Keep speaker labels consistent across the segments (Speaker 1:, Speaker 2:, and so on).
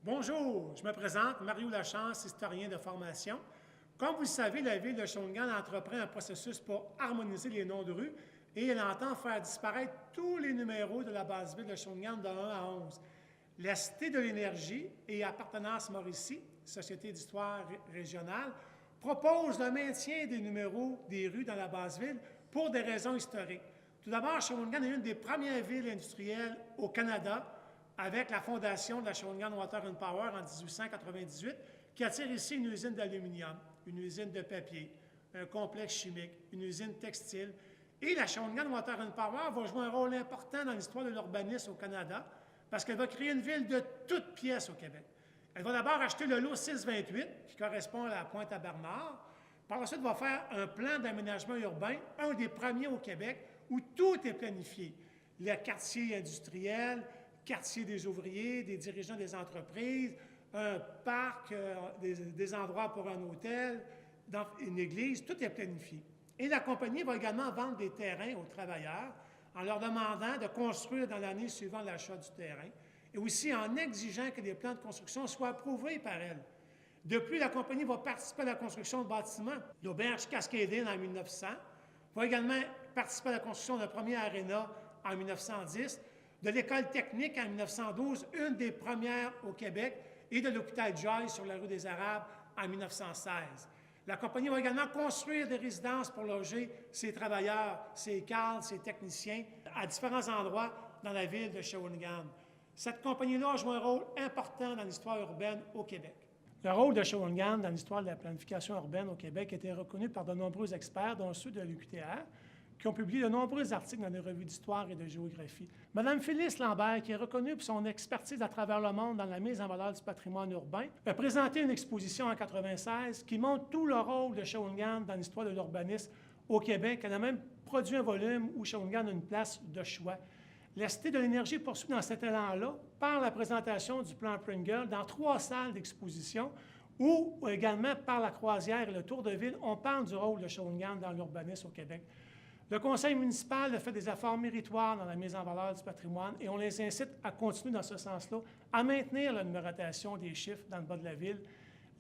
Speaker 1: Bonjour, je me présente, Mario Lachance, historien de formation. Comme vous le savez, la ville de Shawinigan entreprend un processus pour harmoniser les noms de rues et elle entend faire disparaître tous les numéros de la base ville de Shawinigan de 1 à 11. La Cité de l'Énergie et Appartenance Mauricie, Société d'histoire régionale, propose le maintien des numéros des rues dans la base ville pour des raisons historiques. Tout d'abord, Shawinigan est une des premières villes industrielles au Canada avec la fondation de la Shawinigan Water and Power en 1898, qui attire ici une usine d'aluminium, une usine de papier, un complexe chimique, une usine textile. Et la Shawinigan Water and Power va jouer un rôle important dans l'histoire de l'urbanisme au Canada, parce qu'elle va créer une ville de toutes pièces au Québec. Elle va d'abord acheter le lot 628, qui correspond à la Pointe-à-Bernard. Par la suite, elle va faire un plan d'aménagement urbain, un des premiers au Québec, où tout est planifié. Le quartier industriel, quartier des ouvriers, des dirigeants des entreprises, un parc, des endroits pour un hôtel, dans une église, tout est planifié. Et la compagnie va également vendre des terrains aux travailleurs en leur demandant de construire dans l'année suivant l'achat du terrain et aussi en exigeant que les plans de construction soient approuvés par elle. Depuis, la compagnie va participer à la construction de bâtiments. L'auberge Cascade Inn en 1900 va également participer à la construction d'un premier aréna en 1910, de l'école technique en 1912, une des premières au Québec, et de l'hôpital Joyce sur la rue des Arabes en 1916. La compagnie va également construire des résidences pour loger ses travailleurs, ses cadres, ses techniciens à différents endroits dans la ville de Shawinigan. Cette compagnie-là joue un rôle important dans l'histoire urbaine au Québec. Le rôle de Shawinigan dans l'histoire de la planification urbaine au Québec a été reconnu par de nombreux experts, dont ceux de l'UQTR, qui ont publié de nombreux articles dans des revues d'histoire et de géographie. Mme Phyllis Lambert, qui est reconnue pour son expertise à travers le monde dans la mise en valeur du patrimoine urbain, a présenté une exposition en 1996 qui montre tout le rôle de Shawinigan dans l'histoire de l'urbanisme au Québec. Elle a même produit un volume où Shawinigan a une place de choix. La Cité de l'Énergie poursuit dans cet élan-là par la présentation du plan Pringle dans 3 salles d'exposition ou également par la croisière et le tour de ville. On parle du rôle de Shawinigan dans l'urbanisme au Québec. Le conseil municipal a fait des efforts méritoires dans la mise en valeur du patrimoine et on les incite à continuer dans ce sens-là, à maintenir la numérotation des chiffres dans le bas de la ville.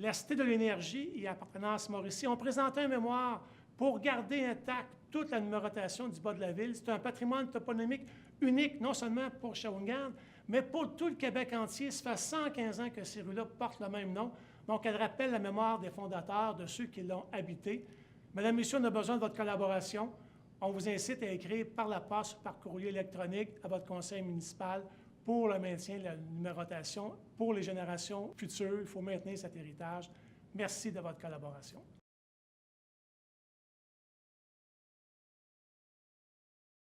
Speaker 1: La Cité de l'Énergie et Appartenance Mauricie ont présenté un mémoire pour garder intacte toute la numérotation du bas de la ville. C'est un patrimoine toponymique unique, non seulement pour Shawinigan, mais pour tout le Québec entier. Ça fait 115 ans que ces rues-là portent le même nom. Donc, elles rappellent la mémoire des fondateurs, de ceux qui l'ont habité. Mesdames, Messieurs, on a besoin de votre collaboration. On vous incite à écrire par la poste ou par courrier électronique à votre conseil municipal pour le maintien de la numérotation. Pour les générations futures, il faut maintenir cet héritage. Merci de votre collaboration.